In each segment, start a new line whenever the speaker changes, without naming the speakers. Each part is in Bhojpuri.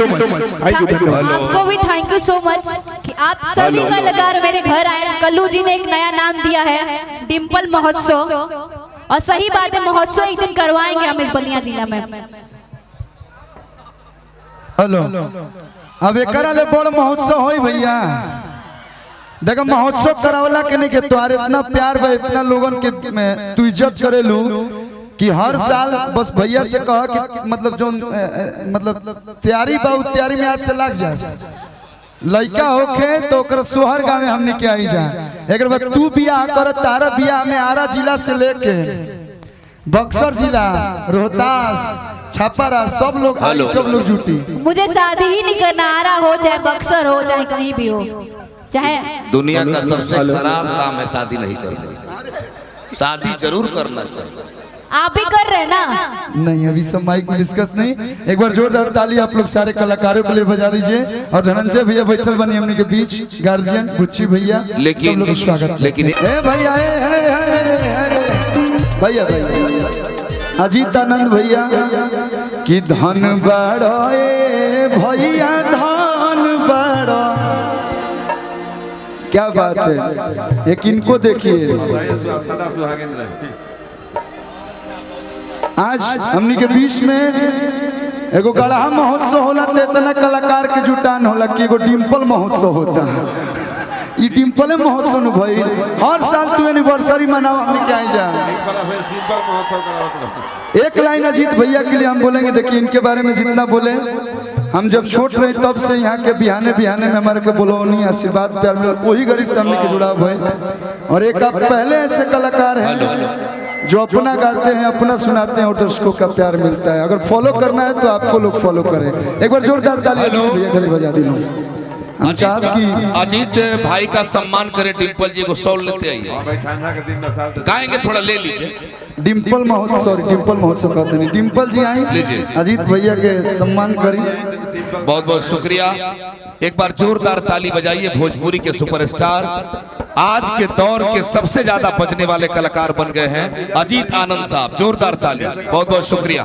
So much.
आपको भी थैंक यू सो मच कि आप सभी कलाकार मेरे घर आए। कल्लू जी ने एक नया नाम दिया है डिम्पल महोत्सव, और सही बात है, महोत्सव एक दिन करवाएंगे हम इस बलिया जिला में।
हेलो, अब एक ले बड़ महोत्सव हो भैया। देखो महोत्सव करावला के नहीं के तुम्हारे इतना प्यार बा, इतना लोगन के तू इज्जत करेलू कि हर साल बस भैया से कह कि मतलब जो मतलब तैयारी बा तैयारी में आज से लग जा। लड़का होके तो ओकर सोहर गाँव में हमने क्या ही जा। एक बार तू बियाह कर, तारा बियाह में आरा जिला से लेके बक्सर जिला, रोहतास, छापारा सब लोग जुटी।
मुझे शादी ही नहीं करना, आरा हो चाहे बक्सर हो चाहे कहीं भी हो, चाहे
दुनिया का सबसे खराब काम है शादी नहीं करना। शादी जरूर करना चाहिए।
आप भी कर रहे ना?
नहीं, अभी सब माइक में डिस्कस नहीं। एक बार जोरदार ताली आप लोग सारे कलाकारों के लिए बजा दीजिए। और धनंजय भैया बैठल बनी हमने के बीच, गार्जियन बुच्ची भैया, सब लोग स्वागत।
लेकिन
भैया भैया अजीत आनंद भैया कि धन बड़ो भैया धन बड़ो, क्या बात है। एक इनको देखिए, आज हमनी के बीच में एगो गढ़ा महोत्सव होला तो इतना कलाकार के जुटान होला कि एगो डिम्पल महोत्सव होता है। ये डिम्पल महोत्सव न भाई हर साल तू एनिवर्सरी मनाओ हमने क्या जा। एक लाइन अजीत भैया के लिए हम बोलेंगे। देखिए इनके बारे में जितना बोले, हम जब छोट रहे तब से यहाँ के बिहाने बिहाने में हमारे को बोलौनी आशीर्वाद प्यार मिला, वही गरीब से हमने के जुड़ाव है। और एक आप पहले ऐसे कलाकार हैं जो अपना गाते हैं, अपना सुनाते हैं और दर्शकों का प्यार मिलता है। अगर फॉलो करना है तो आपको लोग फॉलो करें। एक बार जोरदार ताली भैया खाली बजा दी लोग।
अजीत भाई का सम्मान करें। डिम्पल जी को सॉल लेते आइए, गाएंगे, थोड़ा ले लीजिए।
डिम्पल महोत्सव कहते हैं। डिम्पल जी आई, अजीत भैया के सम्मान करी।
बहुत बहुत शुक्रिया। एक बार जोरदार ताली बजाइए। भोजपुरी के सुपरस्टार, आज के दौर के सबसे ज्यादा बजने वाले कलाकार बन गए हैं अजीत आनंद साहब। जोरदार ताली, बहुत बहुत शुक्रिया।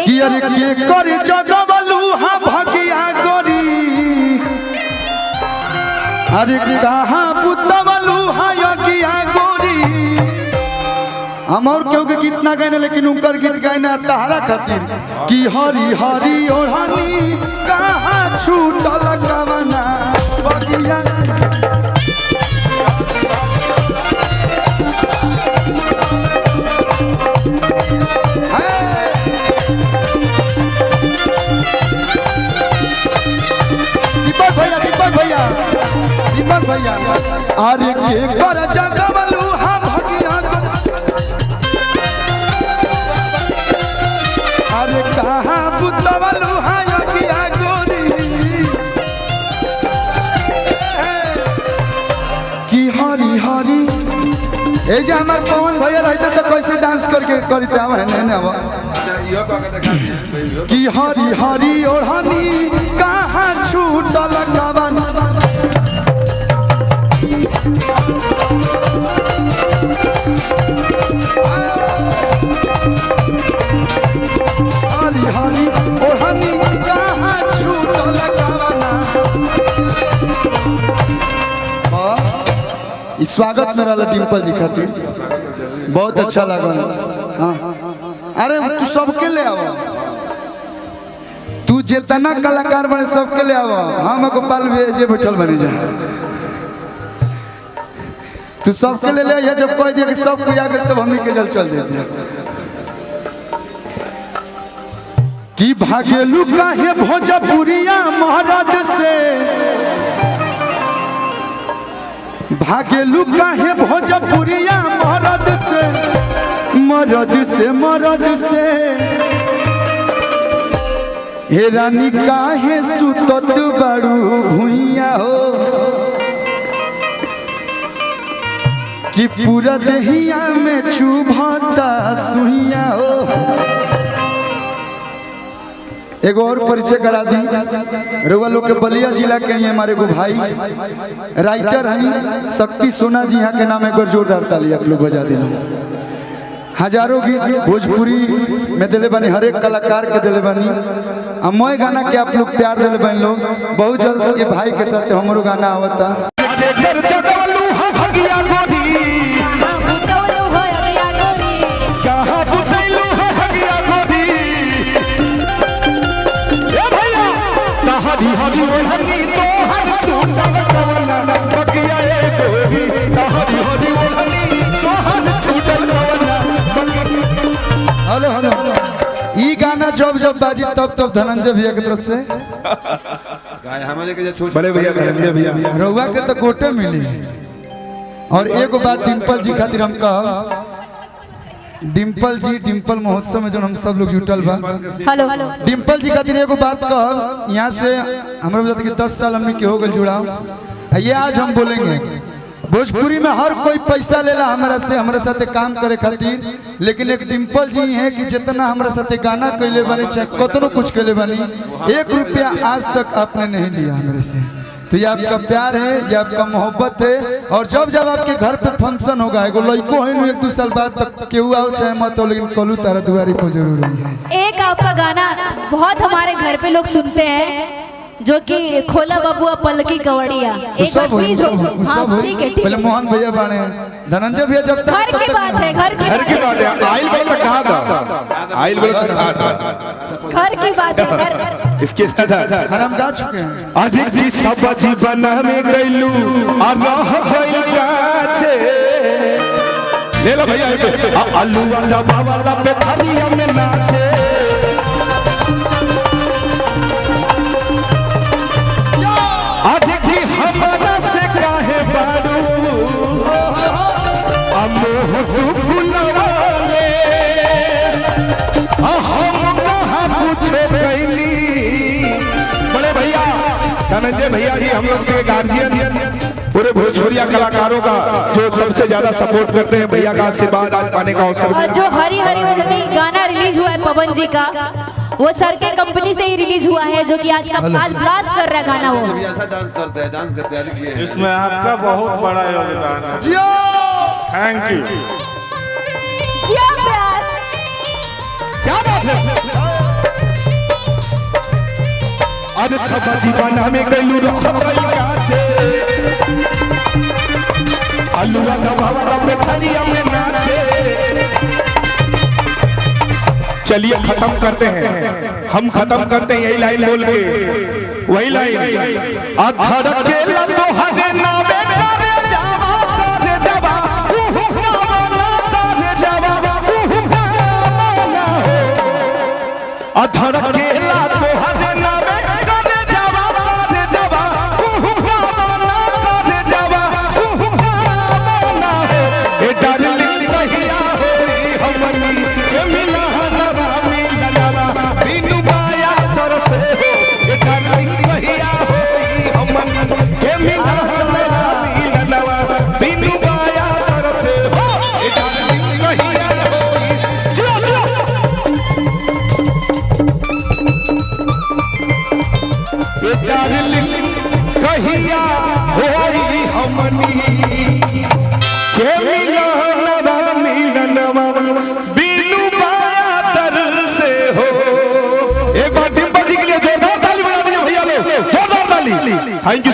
कि अरे के करी जगवलू हा भगिया गोरी, अरे कहाँ पुतवलू हा योगिया गोरी। हम और क्यों के गीत ना गाने, लेकिन उनकर गीत गाना तहरा खातिर कि हरी हरी ओढ़नी कहाँ छूटल कवना बगिया। दीपक भैया अरे के कर जगवलू हा भगिया, अरे कहाँ पुतवलू हा योगिया गोरी। कि हरी हरी ए जे हमार पवन भैया रहते तो कैसे डांस करके करते कि हरी हरी ओढ़नी कहाँ छूटल कवन। हरी हरी ओढ़नी कहाँ छूटल कवना। स्वागत में रहा डिम्पल जी खातिर, बहुत अच्छा लगा। हाँ अरे तू सबके ले आवा, तू जितना कलाकार बने सबके ले आवा। हम गोपाल भेजे बैठल बनी जा, तू सबके ले ले। जब कह दिया कि सब कोई आ गए तब हमने के जल चल देते कि भागेलू काहे भोजपुरिया महाराज से, भागेलू काहे भोजपुरिया महाराज से, मरद से हे रानी काहे सुतत बड़ू भुइया हो, कि पूरा दहिया में चुभता सुइया हो। एगो और परिचय करा दी। रउआ लोग के बलिया जिला के ही हमारे को भाई राइटर हैं शक्ति सोना जी, यहाँ के नाम एक बार जोरदार ताली आप लोग बजा दिलो। हजारों गीत भोजपुरी में दिले बनी, हर एक कलाकार के दिले बनी। मोए गाना के आप लोग प्यार दिले बनी लोग। बहुत जल्द ये भाई के साथ हमारो गाना आवता। हेलो हेलो, ई गाना जब जब बाजी तब तब धनंजय भैया की तरफ से
बड़े भैया धनंजय भैया
रउआ के तो गोटे मिली। और एगो बात डिम्पल जी खातिर हम कह, डिम्पल जी डिम्पल महोत्सव में जो हम सब लोग जुटल बा,
हेलो
डिम्पल जी खातिर एगो बात कह। यहाँ से हमारे बताते कि 10 साल हमने के हो गए जुड़ाव। ये आज हम बोलेंगे भोजपुरी में हर कोई पैसा लेला हमारे साथे काम करे खातिर, लेकिन एक डिम्पल जी है कि जितना हमारे साथे गाना कैले बने चाहे कतनो कुछ कैले बनी, 1 रुपया आज तक आपने नहीं लिया हमारे से। तो ये आपका प्यार है, ये आपका मोहब्बत है। और जब जब आपके घर पे फंक्शन होगा, एगो लड़को है 1-2 साल बाद तक केहू आओ चाहे मत हो, लेकिन कलू तारा दुआरी पर जरूर है।
एक आपका गाना बहुत हमारे घर पे लोग सुनते हैं, जो कि खोला बबुआ पलकी कवड़िया। एक बार प्लीज हो। हाँ ठीक है, ठीक
पहले
है।
मोहन भैया बाणे, धनंजय भैया जब तक
घर की बात है, घर की बात है,
आइल बोले तो कहा था, आइल बोले तो कहा था,
घर की बात है, घर।
इसके साथ
हर हम गा चुके हैं।
आज की सब्जी बना में गइलू आ रह गइल काचे। ले लो भैया आलू वाला बावला पे थरिया में नाचे। आज की हमारा से काहे बारू अमोह फुलवाले हम कहाँ पूछे कैली। बड़े भैया धनंजय भैया जी हम लोग के गार्जियन, पूरे भोजपुरिया कलाकारों का जो सबसे ज्यादा सपोर्ट करते हैं, भैया का आशीर्वाद आज पाने का अवसर
और जो हरी हरी ओढ़नी गाना रिलीज हुआ है पवन जी का, वो सर के कंपनी से ही रिलीज हुआ है, जो कि आज ब्लास्ट कर रहा है गाना। वो
ऐसा डांस करते हैं।
इसमें आपका बहुत बड़ा योगदान है।
जियो,
थैंक यू।
क्या प्यार।
क्या बात है। आज सब्जी बना में गइलू रह गइल काचे। आलू वाला बावला पे थरिया में नाचे। चलिए खत्म करते हैं, हम खत्म करते हैं यही लाइन बोल के, वही लाइन अधर के ललो हरे नामे करे जावा करे जावा करे जावा अधर के ललो हरे नामे करे जावा करे जावा करे जावा ए डार्लिंग कहिया होई हमनी ए मिला कहिया होई हमनी के मिलनवा मिलनवा बिनु बाया तर से हो। एक बार डिम्पल जी के लिए जोरदार ताली बजा दीजिए भैया लोग, जोरदार ताली। Thank you.